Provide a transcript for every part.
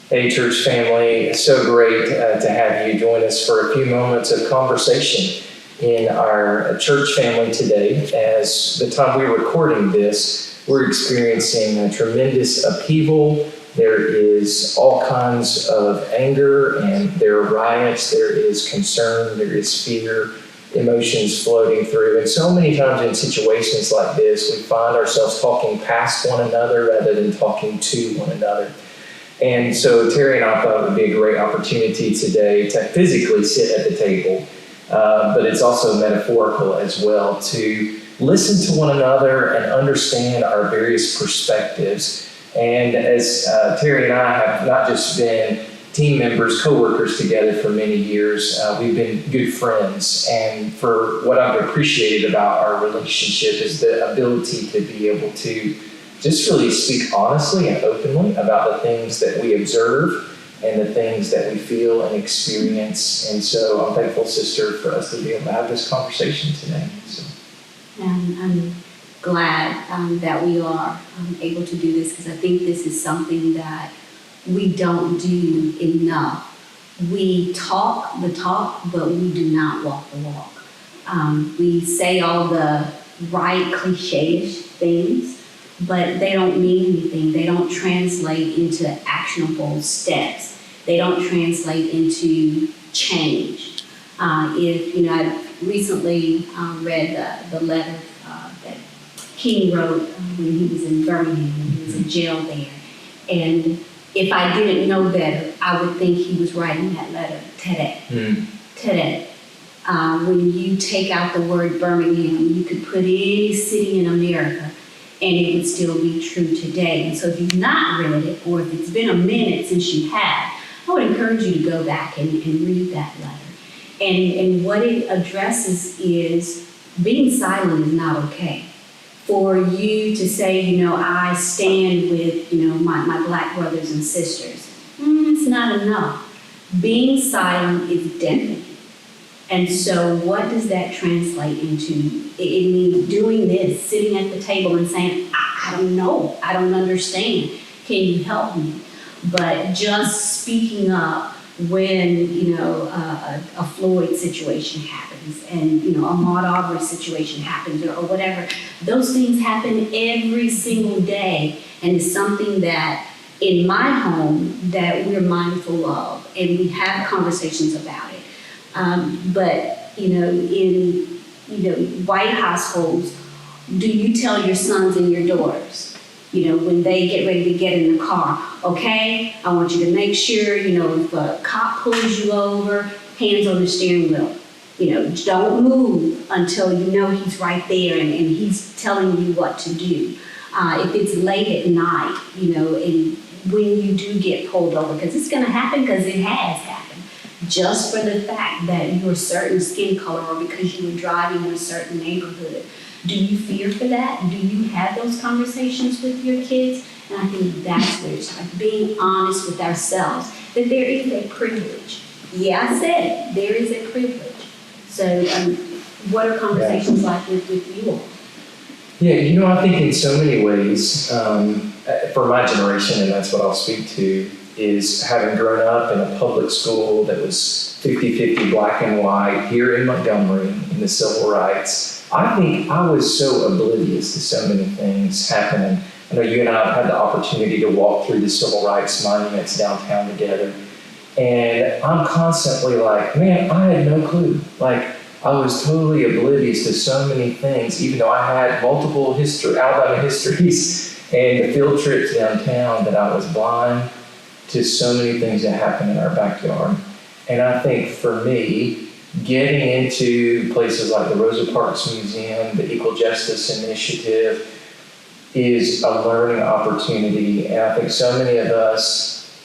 Hey, church family, it's so great to have you join us for a few moments of conversation in our church family today. As the time we're recording this, we're experiencing a tremendous upheaval. There is all kinds of anger, and there are riots, there is concern, there is fear, emotions floating through. And so many times in situations like this, we find ourselves talking past one another rather than talking to one another. And so Terry and I thought it would be a great opportunity today to physically sit at the table, but it's also metaphorical as well, to listen to one another and understand our various perspectives. And as Terry and I have not just been team members, co-workers together for many years, we've been good friends. And for what I've appreciated about our relationship is the ability to be able to just really speak honestly and openly about the things that we observe and the things that we feel and experience. And so I'm thankful, sister, for us to be able to have this conversation today. So. And I'm glad that we are able to do this, because I think this is something that we don't do enough. We talk the talk, but we do not walk the walk. We say all the right cliche-ish things, but they don't mean anything. They don't translate into actionable steps. They don't translate into change. I recently read the letter that King wrote when he was in Birmingham, when he was in jail there. And if I didn't know better, I would think he was writing that letter today. Today. When you take out the word Birmingham, you could put any city in America, and it would still be true today. And so if you've not read it, or if it's been a minute since you have, I would encourage you to go back and read that letter. And what it addresses is being silent is not okay. For you to say, I stand with, my black brothers and sisters, it's not enough. Being silent is deafening. And so what does that translate into? It means doing this, sitting at the table and saying, I don't know, I don't understand, can you help me? But just speaking up when, a Floyd situation happens, and, a Ahmaud Arbery situation happens, or whatever. Those things happen every single day, and it's something that in my home that we're mindful of, and we have conversations about it. But in white households, do you tell your sons and your daughters, when they get ready to get in the car, okay, I want you to make sure, if a cop pulls you over, hands on the steering wheel, don't move until he's right there and he's telling you what to do. If it's late at night, and when you do get pulled over, because it's going to happen, because it has happened. Just for the fact that you're a certain skin color, or because you were driving in a certain neighborhood. Do you fear for that? Do you have those conversations with your kids? And I think that's where it's like being honest with ourselves, that there is a privilege. Yeah, I said it, there is a privilege. So what are conversations like with you all? Yeah, I think in so many ways, for my generation, and that's what I'll speak to, is having grown up in a public school that was 50-50 black and white here in Montgomery in the civil rights. I think I was so oblivious to so many things happening. I know you and I have had the opportunity to walk through the civil rights monuments downtown together. And I'm constantly like, man, I had no clue. Like, I was totally oblivious to so many things, even though I had multiple Alabama histories and the field trips downtown, that I was blind to so many things that happen in our backyard. And I think for me, getting into places like the Rosa Parks Museum, the Equal Justice Initiative, is a learning opportunity. And I think so many of us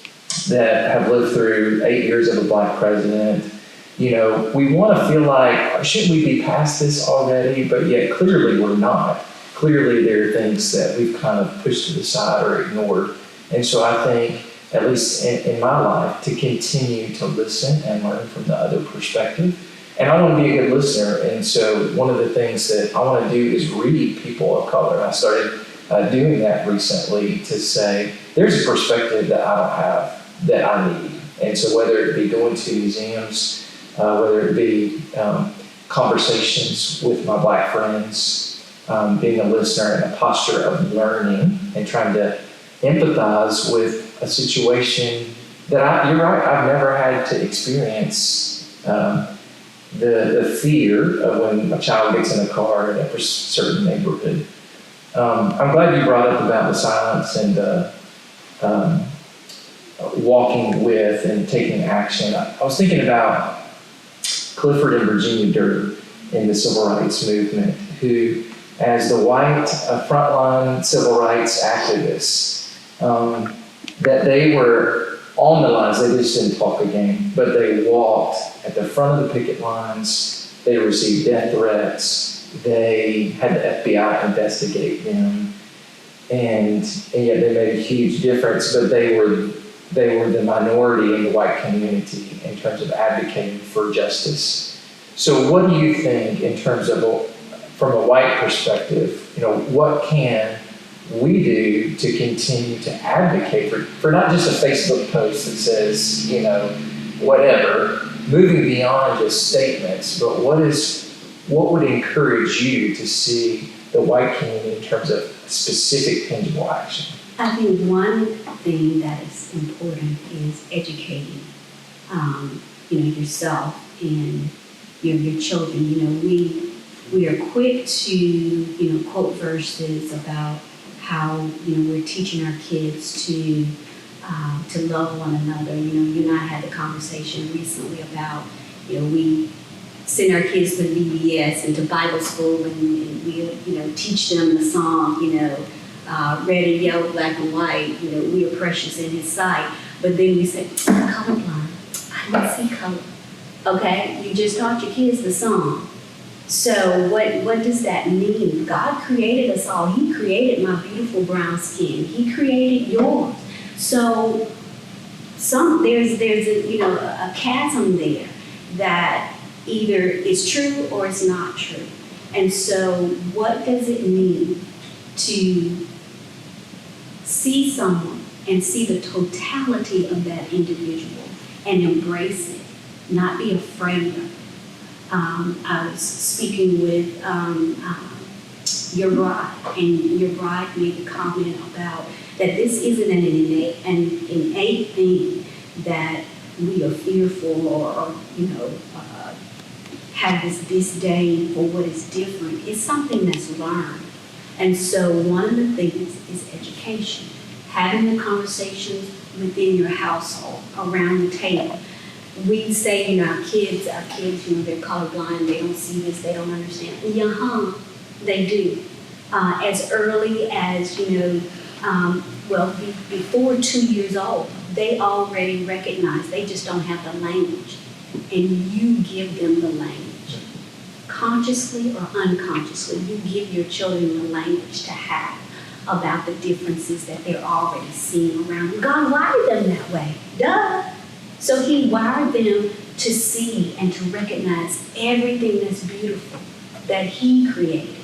that have lived through 8 years of a black president, we want to feel like, shouldn't we be past this already? But yet clearly we're not. Clearly there are things that we've kind of pushed to the side or ignored. And so I think, at least in my life, to continue to listen and learn from the other perspective. And I want to be a good listener. And so one of the things that I want to do is read people of color. I started doing that recently to say, there's a perspective that I don't have. that I need. And so whether it be going to museums, whether it be conversations with my black friends, being a listener in a posture of learning and trying to empathize with a situation that you're right, I've never had to experience the fear of when a child gets in a car in a certain neighborhood. I'm glad you brought up about the silence and walking with and taking action. I was thinking about Clifford and Virginia Durr in the civil rights movement, who, as the white frontline civil rights activists, that they were on the lines. They just didn't talk a game, but they walked at the front of the picket lines. They received death threats. They had the FBI investigate them, and yet they made a huge difference. But they were the minority in the white community in terms of advocating for justice. So what do you think in terms of, from a white perspective, what can we do to continue to advocate for not just a Facebook post that says, whatever, moving beyond just statements, but what would encourage you to see the white community in terms of specific tangible action? I think one thing that is important is educating, yourself and your children. We are quick to, quote verses about how, we're teaching our kids to love one another. You and I had a conversation recently about, we send our kids to VBS and to Bible school, and we, teach them the song, red and yellow, black and white, we are precious in His sight. But then we say, I'm colorblind. I don't see color. Okay? You just taught your kids the song. So what does that mean? God created us all. He created my beautiful brown skin. He created yours. So there's a chasm there that either is true or it's not true. And so what does it mean to see someone and see the totality of that individual and embrace it, not be afraid of it? I was speaking with your bride, and your bride made the comment about that this isn't an innate thing that we are fearful or have this disdain for what is different. It's something that's learned. And so one of the things is education, having the conversations within your household, around the table. We say, our kids, they're colorblind, they don't see this, they don't understand. They do. As early as, before 2 years old, they already recognize, they just don't have the language. And you give them the language. Consciously or unconsciously, you give your children the language to have about the differences that they're already seeing around them. God wired them that way. Duh. So He wired them to see and to recognize everything that's beautiful that He created.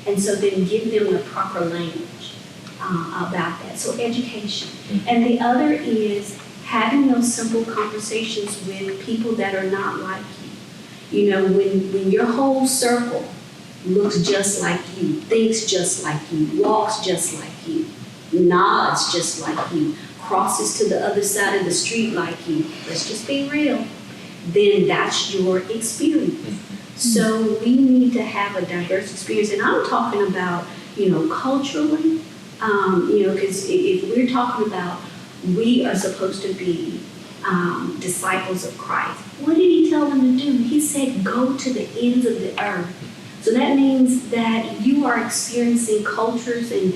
And so then give them the proper language about that. So education. And the other is having those simple conversations with people that are not like you. When your whole circle looks just like you, thinks just like you, walks just like you, nods just like you, crosses to the other side of the street like you, let's just be real, then that's your experience. So we need to have a diverse experience. And I'm talking about, culturally, because if we're talking about we are supposed to be disciples of Christ, what did He tell them to do? He said, go to the ends of the earth. So that means that you are experiencing cultures and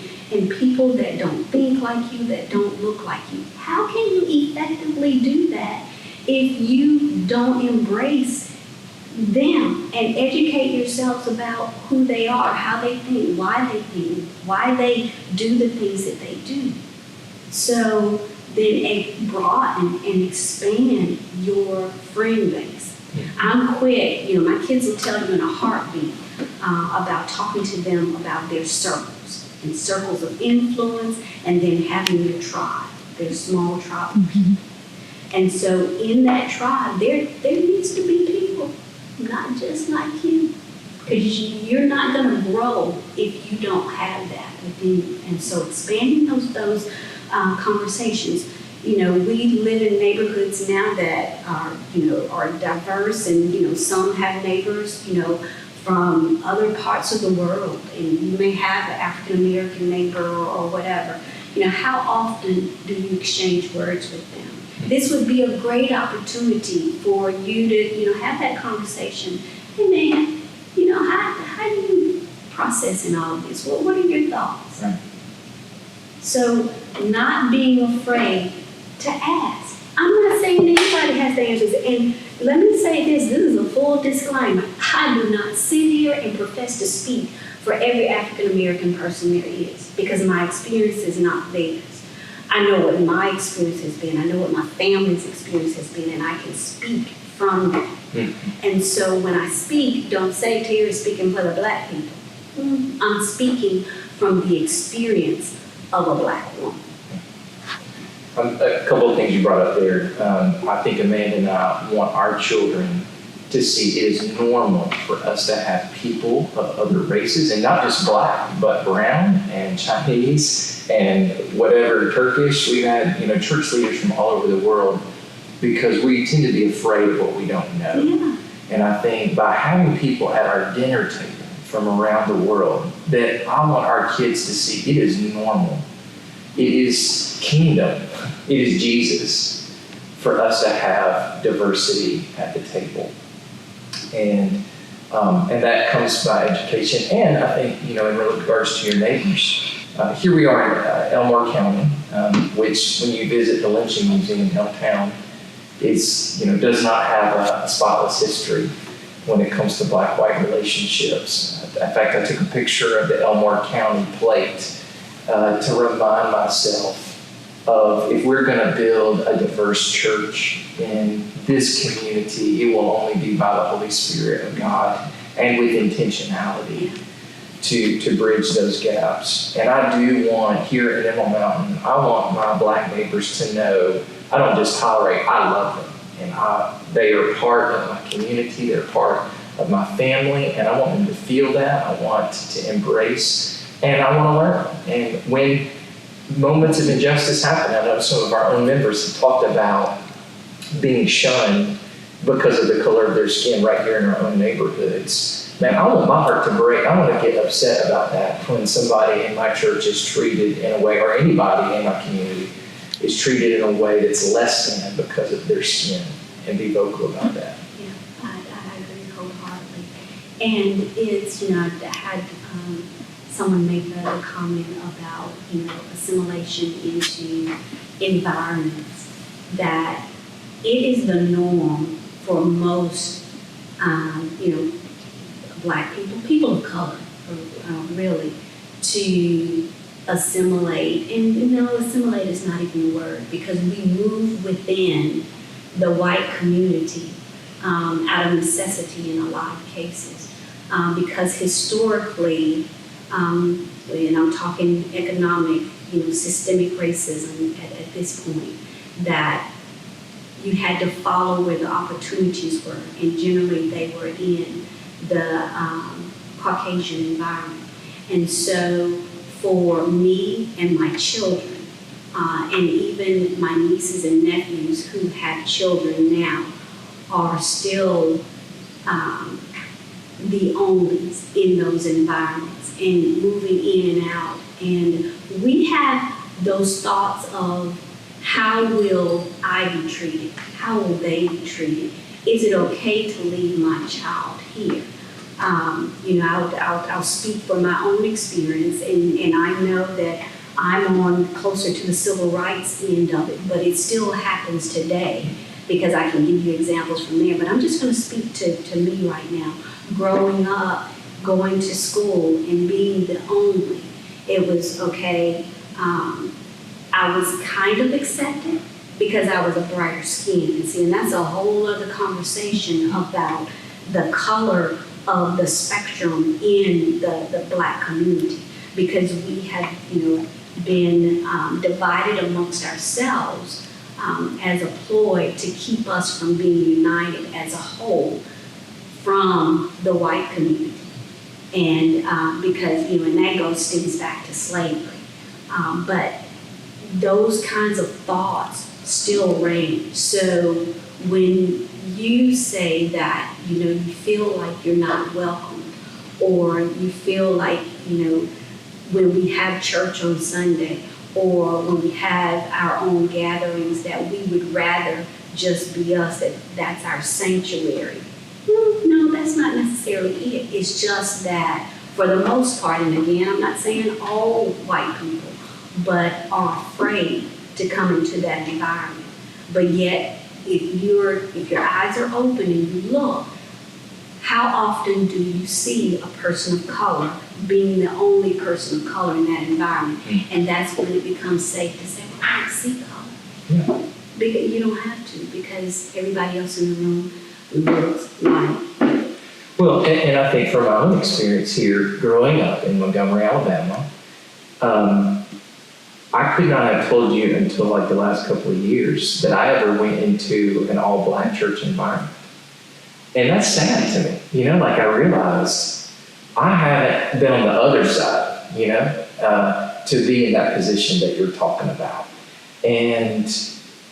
people that don't think like you, that don't look like you. How can you effectively do that if you don't embrace them and educate yourselves about who they are, how they think, why they do the things that they do? So then broaden and expand your friend base. I'm quick, my kids will tell you in a heartbeat about talking to them about their circles and circles of influence, and then having your tribe, their small tribe. And so in that tribe, there needs to be people, not just like you. Because you're not going to grow if you don't have that within you. And so expanding those conversations. You know, we live in neighborhoods now that are diverse, and some have neighbors, from other parts of the world, and you may have an African American neighbor or whatever. How often do you exchange words with them? This would be a great opportunity for you to, have that conversation. Hey man, how do you process in all of this? What are your thoughts? Right. So not being afraid to ask. I'm not saying anybody has the answers. And let me say this is a full disclaimer. I do not sit here and profess to speak for every African American person there is, because my experience is not theirs. I know what my experience has been. I know what my family's experience has been, and I can speak from that. And so when I speak, don't say Terry speaking for the black people. I'm speaking from the experience of a black woman. A couple of things you brought up there. I think Amanda and I want our children to see it is normal for us to have people of other races, and not just black, but brown and Chinese and whatever, Turkish. We've had church leaders from all over the world, because we tend to be afraid of what we don't know. Yeah. And I think by having people at our dinner table from around the world, that I want our kids to see it is normal. It is kingdom. It is Jesus for us to have diversity at the table. And that comes by education. And I think, in regards to your neighbors, here we are in Elmore County, which when you visit the Lynching Museum downtown, does not have a spotless history when it comes to black-white relationships. In fact, I took a picture of the Elmore County plate to remind myself of, if we're going to build a diverse church in this community, it will only be by the Holy Spirit of God and with intentionality to bridge those gaps. And I do want, here at Emerald Mountain, I want my black neighbors to know I don't just tolerate, I love them. And they are part of my community, they're part of my family, and I want them to feel that. I want to embrace, and I want to learn. And when moments of injustice happen, I know some of our own members have talked about being shunned because of the color of their skin right here in our own neighborhoods. Man, I want my heart to break. I want to get upset about that when somebody in my church is treated in a way, or anybody in my community is treated in a way that's less than because of their skin, and be vocal about that. Yeah, I agree wholeheartedly. And it's, I had someone make a comment about, assimilation into environments, that it is the norm for most, black people of color, really, to assimilate. And assimilate is not even a word, because we move within the white community out of necessity in a lot of cases, because historically, and I'm talking economic, systemic racism at this point, that you had to follow where the opportunities were, and generally they were in the Caucasian environment. And so for me and my children, and even my nieces and nephews who have children now, are still the onlys in those environments and moving in and out. And we have those thoughts of, how will I be treated? How will they be treated? Is it okay to leave my child here? I'll speak from my own experience, and I know that I'm on closer to the civil rights end of it, but it still happens today, because I can give you examples from there. But I'm just going to speak to me right now. Growing up, going to school, and being the only, it was okay. I was kind of accepted because I was a brighter skin. And that's a whole other conversation about the color of the spectrum in the black community, because we have, been divided amongst ourselves as a ploy to keep us from being united as a whole from the white community. And because, and that stems back to slavery. But those kinds of thoughts still reign. So when you say that, you feel like you're not welcomed, or you feel like, when we have church on Sunday, or when we have our own gatherings, that we would rather just be us, that's our sanctuary. No, that's not necessarily it. It's just that for the most part, and again, I'm not saying all white people, but are afraid to come into that environment. But yet, if your eyes are open and you look, how often do you see a person of color being the only person of color in that environment? And that's when it becomes safe to say, well, I don't see color. Yeah. Because you don't have to, because everybody else in the room looks like. Well, and I think from my own experience here, growing up in Montgomery, Alabama, I could not have told you until like the last couple of years that I ever went into an all-black church environment. And that's sad to me. I realized I haven't been on the other side, to be in that position that you're talking about. And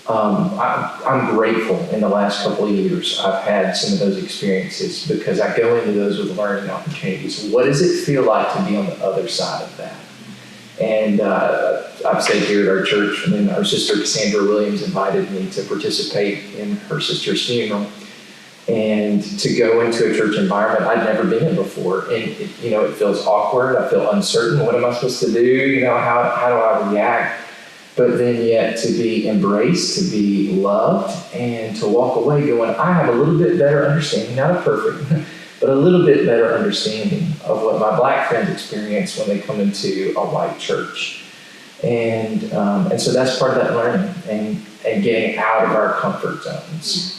I'm grateful in the last couple of years I've had some of those experiences, because I go into those with learning opportunities. What does it feel like to be on the other side of that? And I've said here at our church, and our sister Cassandra Williams invited me to participate in her sister's funeral, and to go into a church environment I'd never been in before. And it feels awkward. I feel uncertain. What am I supposed to do? How do I react? But then yet to be embraced, to be loved, and to walk away going, I have a little bit better understanding, not a perfect, but a little bit better understanding of what my black friends experience when they come into a white church. And so that's part of that learning and getting out of our comfort zones.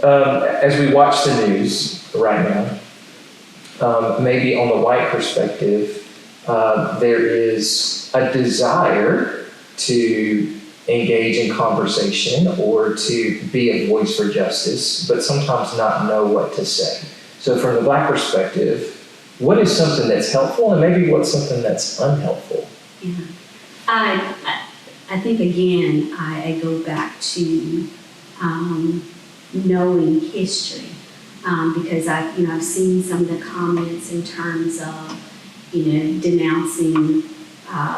As we watch the news right now, maybe on the white perspective, there is a desire to engage in conversation or to be a voice for justice, but sometimes not know what to say. So from the black perspective, what is something that's helpful, and maybe what's something that's unhelpful? Yeah. I think, again, I go back to knowing history, because I've seen some of the comments in terms of denouncing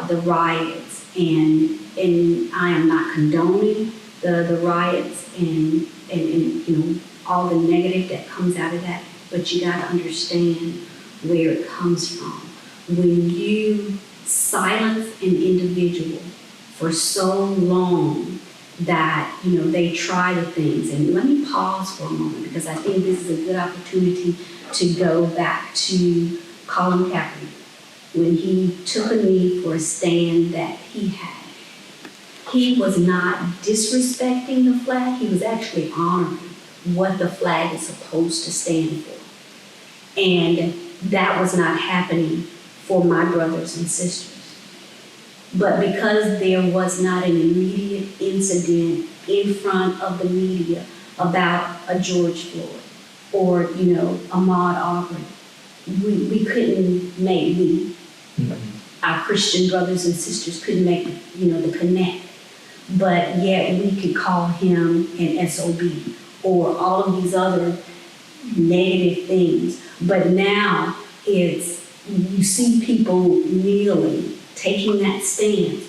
the riots, and I am not condoning the riots and all the negative that comes out of that, but you got to understand where it comes from. When you silence an individual for so long that they try the things, and let me pause for a moment, because I think this is a good opportunity to go back to Colin Kaepernick when he took a knee for a stand that he had. He was not disrespecting the flag, he was actually honoring what the flag is supposed to stand for. And that was not happening for my brothers and sisters. But because there was not an immediate incident in front of the media about a George Floyd or, Ahmaud Arbery, we couldn't make, our Christian brothers and sisters couldn't make, the connect. But yet we could call him an SOB or all of these other negative things. But now it's, you see people kneeling, taking that stance,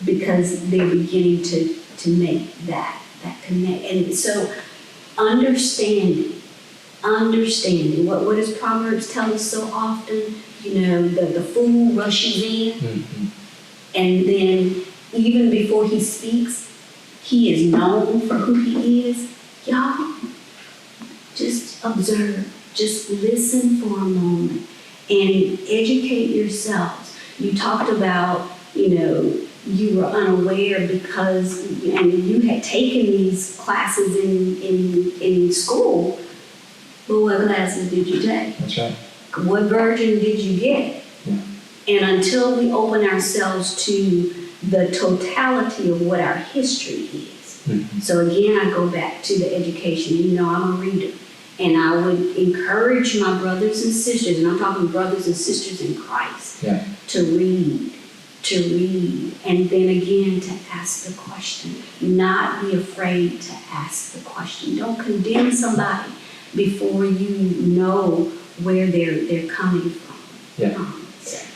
because they're beginning to make that connect. And so understanding, what does Proverbs tell us so often? The fool rushes in, and then even before he speaks, he is known for who he is. Y'all, just observe, just listen for a moment and educate yourselves. You talked about, you were unaware because, and you had taken these classes in school. Well, what classes did you take? That's right. What version did you get? Yeah. And until we open ourselves to the totality of what our history is. Mm-hmm. So again, I go back to the education. You know, I'm a reader. And I would encourage my brothers and sisters, and I'm talking brothers and sisters in Christ, Yeah. to read, and then again to ask the question. Not be afraid to ask the question. Don't condemn somebody before you know where they're coming from. Yeah.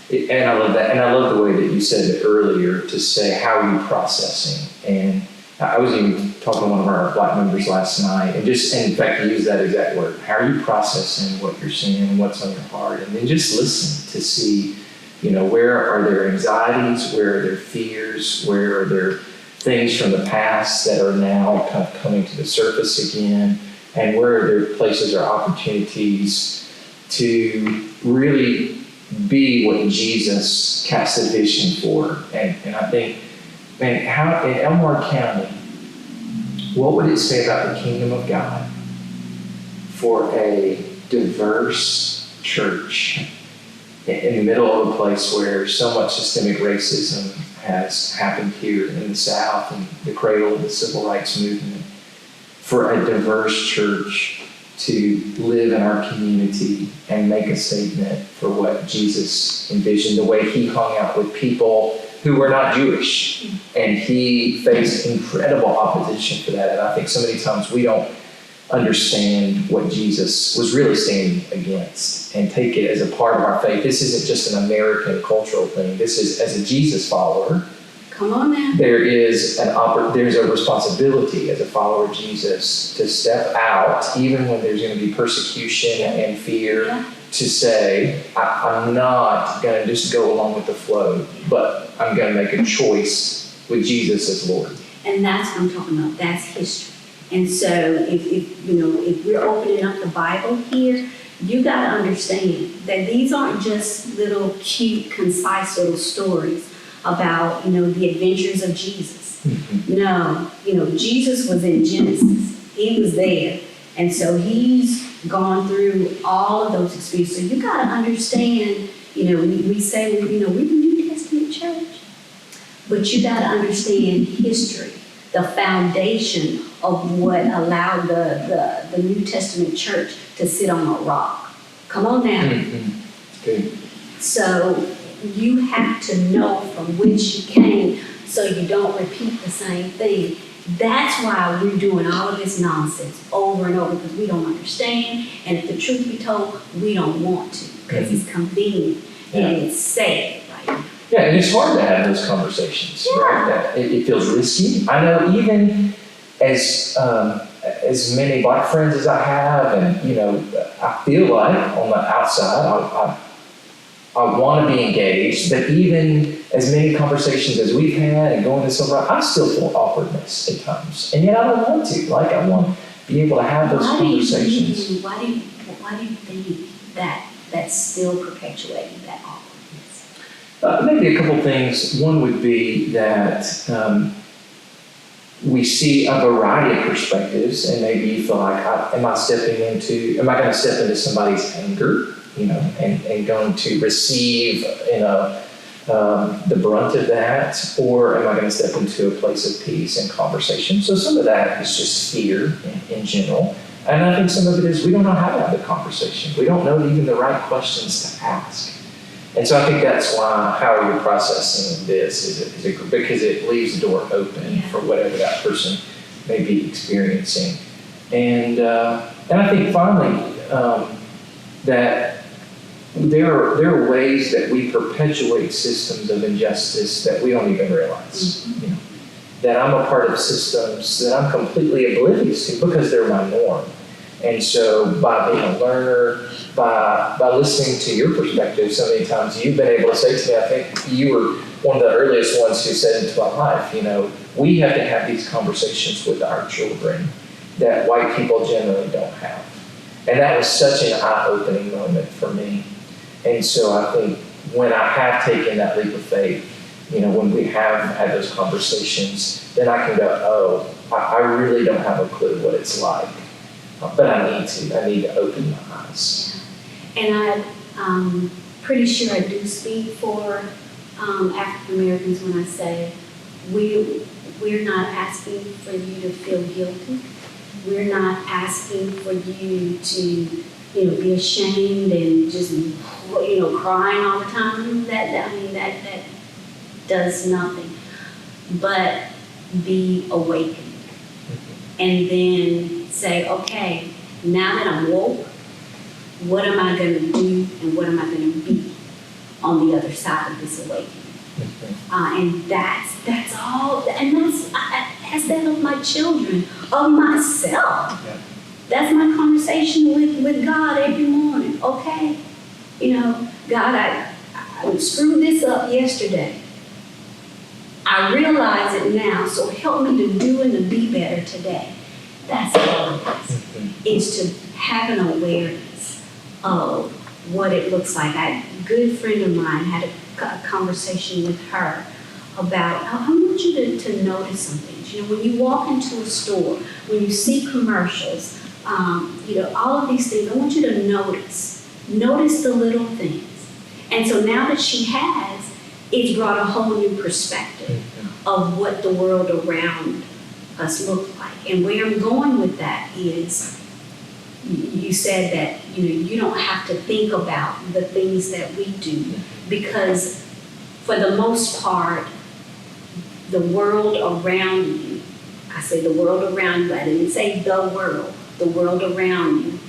And I love that. And I love the way that you said it earlier to say, how are you processing? And I was even talking to one of our Black members last night, and in fact, he used that exact word. How are you processing what you're seeing and what's on your heart? And then just listen to see, where are there anxieties? Where are there fears? Where are there things from the past that are now kind of coming to the surface again? And where are there places or opportunities to really be what Jesus cast a vision for? And I think, man, how in Elmore County, what would it say about the kingdom of God for a diverse church in the middle of a place where so much systemic racism has happened here in the South and the cradle of the civil rights movement? For a diverse church to live in our community and make a statement for what Jesus envisioned, the way he hung out with people who were not Jewish. And he faced incredible opposition for that. And I think so many times we don't understand what Jesus was really standing against and take it as a part of our faith. This isn't just an American cultural thing. This is, as a Jesus follower, come on now. There's a responsibility as a follower of Jesus to step out, even when there's going to be persecution and fear, to say, I'm not going to just go along with the flow, but I'm going to make a choice with Jesus as Lord. And that's what I'm talking about. That's history. And so if we're opening up the Bible here, you got to understand that these aren't just little cute, concise little stories about, the adventures of Jesus. Mm-hmm. No, Jesus was in Genesis. He was there. And so he's gone through all of those experiences. So you got to understand, we say, we're the New Testament church. But you got to understand history, the foundation of what allowed the New Testament church to sit on a rock. Come on now. Mm-hmm. Good. So you have to know from which you came so you don't repeat the same thing. That's why we're doing all of this nonsense over and over, because we don't understand. And if the truth be told, we don't want to, because it's convenient and it's safe, right? Yeah, and it's hard to have those conversations, right? It feels risky. I know, even as many Black friends as I have, and I feel like on the outside, I want to be engaged, but even as many conversations as we've had and going to Silver, I still feel awkwardness at times, and yet I don't want to. Like, I want to be able to have those conversations. Why do you think that's still perpetuating that awkwardness? Maybe a couple things. One would be that we see a variety of perspectives, and maybe you feel like, am I going to step into somebody's anger? And going to receive the brunt of that, or am I going to step into a place of peace and conversation? So some of that is just fear in general, and I think some of it is we don't know how to have the conversation. We don't know even the right questions to ask, and so I think that's why how you're processing this is because it leaves the door open for whatever that person may be experiencing, and I think finally that. There are ways that we perpetuate systems of injustice that we don't even realize. That I'm a part of systems that I'm completely oblivious to because they're my norm. And so by being a learner, by listening to your perspective, so many times you've been able to say to me, I think you were one of the earliest ones who said into my life, we have to have these conversations with our children that white people generally don't have. And that was such an eye-opening moment for me. And so I think when I have taken that leap of faith, when we have had those conversations, then I can go, I really don't have a clue what it's like. But I need to open my eyes. And I pretty sure I do speak for African Americans when I say we're not asking for you to feel guilty. We're not asking for you to, be ashamed and just, crying all the time. That does nothing but be awakened. And then say, okay, now that I'm woke, what am I going to do and what am I going to be on the other side of this awakening? And that's all, and I ask that of my children, of myself. Yeah. That's my conversation with God every morning. Okay, God, I screwed this up yesterday. I realize it now, so help me to do and to be better today. That's all it is to have an awareness of what it looks like. A good friend of mine had a conversation with her about, I want you to notice some things. When you walk into a store, when you see commercials, all of these things, I want you to notice the little things. And so now that she has, it's brought a whole new perspective of what the world around us looks like. And where I'm going with that is, you said that you don't have to think about the things that we do, because for the most part, the world around you, I say the world around you, I didn't say the world around you,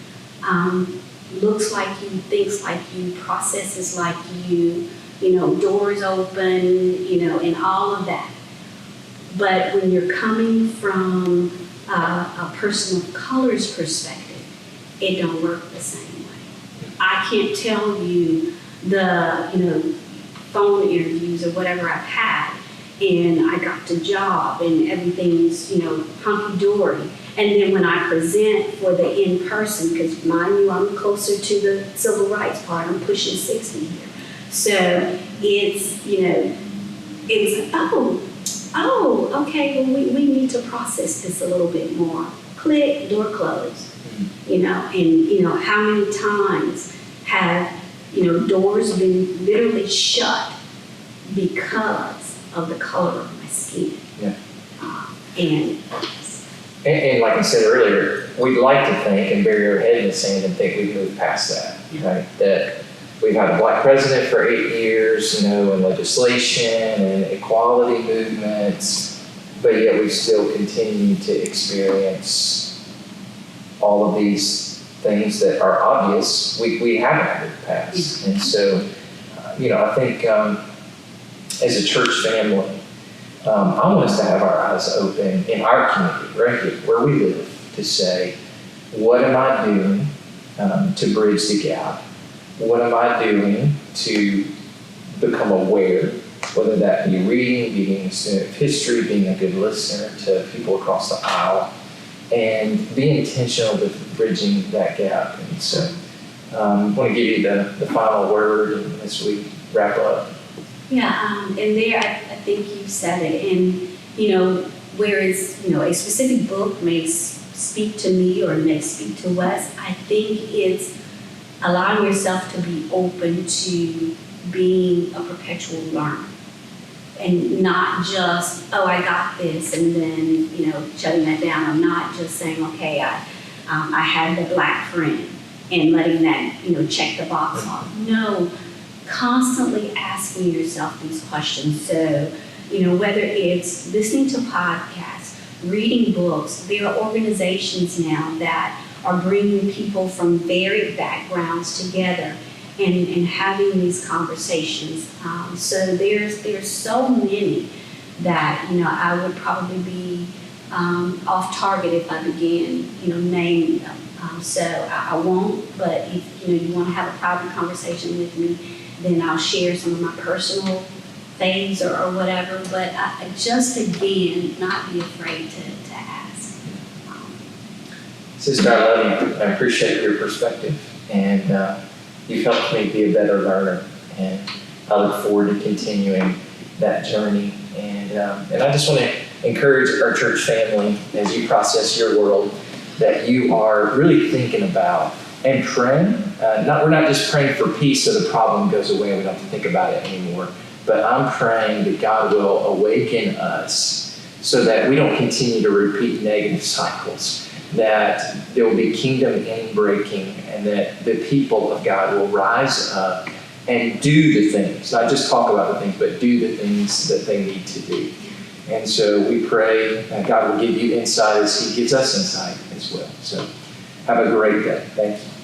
looks like you, thinks like you, processes like you, doors open, and all of that. But when you're coming from a person of color's perspective, it don't work the same way. I can't tell you the, phone interviews or whatever I've had, and I got the job and everything's, hunky-dory. And then when I present for the in-person, because mind you, I'm closer to the civil rights part, I'm pushing 60 here. So it's, it's, okay, well, we need to process this a little bit more. Click, door closed. And how many times have, doors been literally shut because of the color of my skin? Yeah. And like I said earlier, we'd like to think and bury our head in the sand and think we've moved past that, right? That we've had a black president for 8 years, and legislation and equality movements, but yet we still continue to experience all of these things that are obvious we haven't moved past. And so, I think as a church family, I want us to have our eyes open in our community, right here, where we live, to say, what am I doing to bridge the gap? What am I doing to become aware, whether that be reading, being a student of history, being a good listener to people across the aisle, and be intentional with bridging that gap. And so I want to give you the final word as we wrap up. Yeah, and there, I think you said it. And, whereas, a specific book may speak to me or may speak to Wes, I think it's allowing yourself to be open to being a perpetual learner. And not just, I got this, and then, shutting that down. I'm not just saying, okay, I had the black friend and letting that, check the box off. No, constantly asking yourself these questions. So, whether it's listening to podcasts, reading books, there are organizations now that are bringing people from varied backgrounds together and having these conversations. So there's so many that, I would probably be off target if I began, naming them. So I won't, but if, you want to have a private conversation with me, then I'll share some of my personal things or whatever. But just again, not be afraid to ask. Sister, I love you. I appreciate your perspective, and you've helped me be a better learner, and I look forward to continuing that journey. And I just want to encourage our church family, as you process your world, that you are really thinking about and praying we're not just praying for peace so the problem goes away and we don't have to think about it anymore, but I'm praying that God will awaken us so that we don't continue to repeat negative cycles, that there will be kingdom inbreaking, and that the people of God will rise up and do the things, not just talk about the things, but do the things that they need to do. And so we pray that God will give you insight as He gives us insight as well. So have a great day. Thank you.